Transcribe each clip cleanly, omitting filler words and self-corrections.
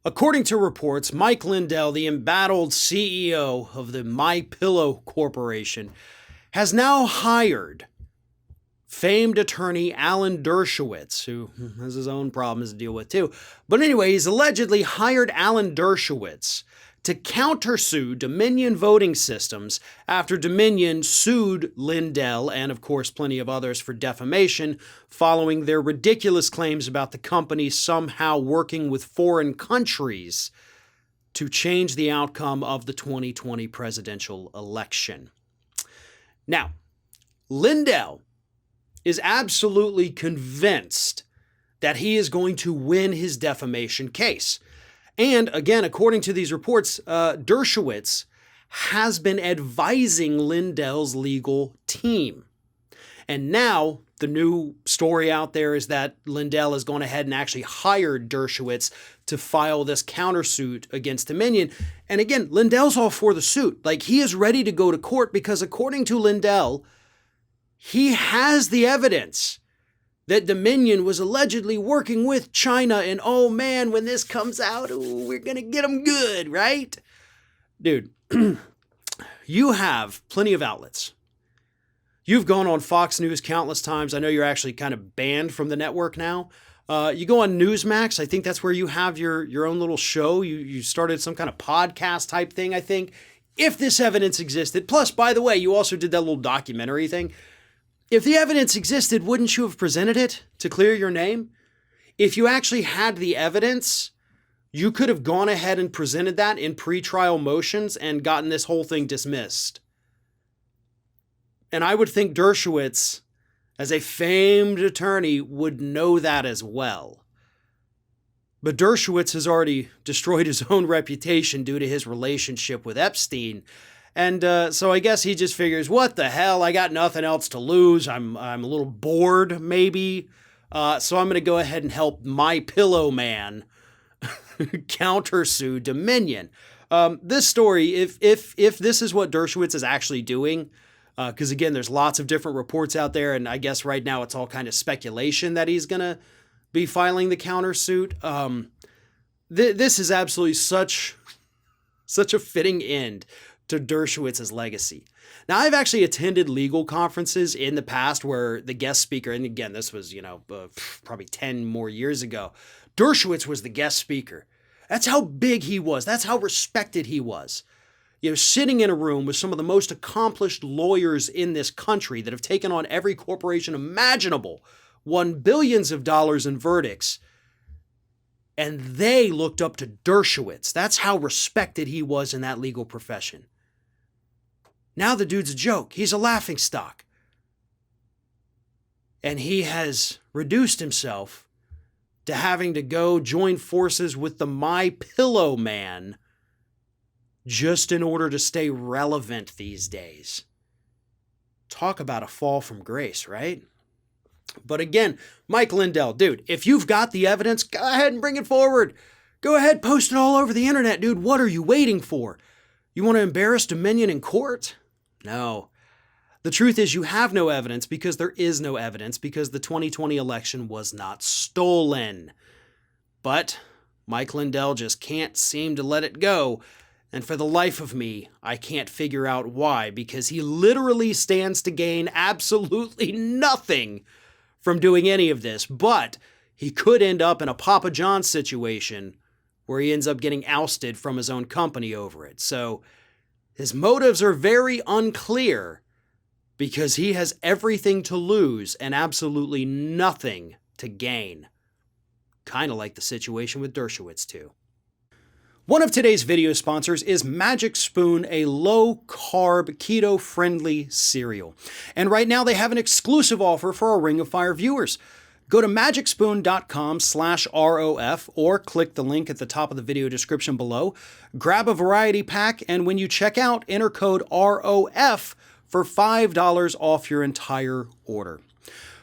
According to reports, Mike Lindell, the embattled CEO of the MyPillow Corporation, has now hired famed attorney Alan Dershowitz, who has his own problems to deal with too. But anyway, he's allegedly hired Alan Dershowitz to countersue Dominion Voting Systems after Dominion sued Lindell and, of course, plenty of others for defamation following their ridiculous claims about the company somehow working with foreign countries to change the outcome of the 2020 presidential election. Now, Lindell is absolutely convinced that he is going to win his defamation case. And again, according to these reports, Dershowitz has been advising Lindell's legal team. And now the new story out there is that Lindell has gone ahead and actually hired Dershowitz to file this countersuit against Dominion. And again, Lindell's all for the suit. Like, he is ready to go to court because according to Lindell, he has the evidence that Dominion was allegedly working with China, and oh man, when this comes out, ooh, we're gonna get them good, right? Dude, you have plenty of outlets. You've gone on Fox News countless times. I know you're actually kind of banned from the network now. You go on Newsmax. I think that's where you have your own little show. You started some kind of podcast type thing, I think. If this evidence existed, plus, by the way, you also did that little documentary thing. If the evidence existed, wouldn't you have presented it to clear your name? If you actually had the evidence, you could have gone ahead and presented that in pretrial motions and gotten this whole thing dismissed. And I would think Dershowitz, as a famed attorney, would know that as well. But Dershowitz has already destroyed his own reputation due to his relationship with Epstein. And so I guess he just figures, what the hell? I got nothing else to lose. I'm a little bored, maybe. So I'm going to go ahead and help MyPillow Man countersue Dominion. This story, if this is what Dershowitz is actually doing, because again, there's lots of different reports out there, and I guess right now it's all kind of speculation that he's going to be filing the countersuit. This is absolutely such a fitting end to Dershowitz's legacy. Now, I've actually attended legal conferences in the past where the guest speaker, and again, this was, probably 10 more years ago, Dershowitz was the guest speaker. That's how big he was. That's how respected he was. Sitting in a room with some of the most accomplished lawyers in this country that have taken on every corporation imaginable, won billions of dollars in verdicts, and they looked up to Dershowitz. That's how respected he was in that legal profession. Now the dude's a joke. He's a laughingstock. And he has reduced himself to having to go join forces with the MyPillow Man just in order to stay relevant these days. Talk about a fall from grace, right? But again, Mike Lindell, dude, if you've got the evidence, go ahead and bring it forward. Go ahead, post it all over the internet, dude. What are you waiting for? You want to embarrass Dominion in court? No. The truth is you have no evidence because there is no evidence because the 2020 election was not stolen. But Mike Lindell just can't seem to let it go. And for the life of me, I can't figure out why, because he literally stands to gain absolutely nothing from doing any of this. But he could end up in a Papa John's situation where he ends up getting ousted from his own company over it. So his motives are very unclear because he has everything to lose and absolutely nothing to gain. Kind of like the situation with Dershowitz, too. One of today's video sponsors is Magic Spoon, a low-carb, keto-friendly cereal. And right now they have an exclusive offer for our Ring of Fire viewers. Go to magicspoon.com/ROF or click the link at the top of the video description below. Grab a variety pack, and when you check out, enter code ROF for $5 off your entire order.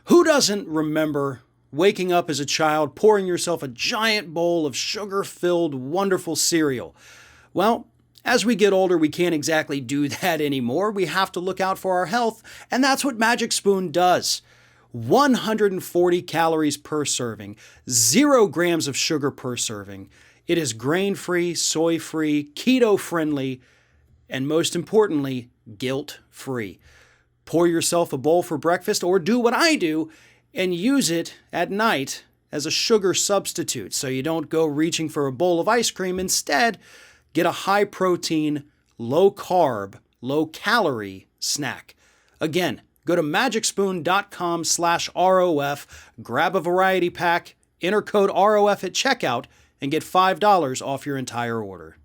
Who doesn't remember waking up as a child, pouring yourself a giant bowl of sugar-filled, wonderful cereal? Well, as we get older, we can't exactly do that anymore. We have to look out for our health, and that's what Magic Spoon does. 140 calories per serving, 0 grams of sugar per serving. It is grain-free, soy-free, keto-friendly, and most importantly, guilt-free. Pour yourself a bowl for breakfast or do what I do and use it at night as a sugar substitute so you don't go reaching for a bowl of ice cream. Instead, get a high-protein, low-carb, low-calorie snack. Again, go to magicspoon.com/ROF, grab a variety pack, enter code ROF at checkout, and get $5 off your entire order.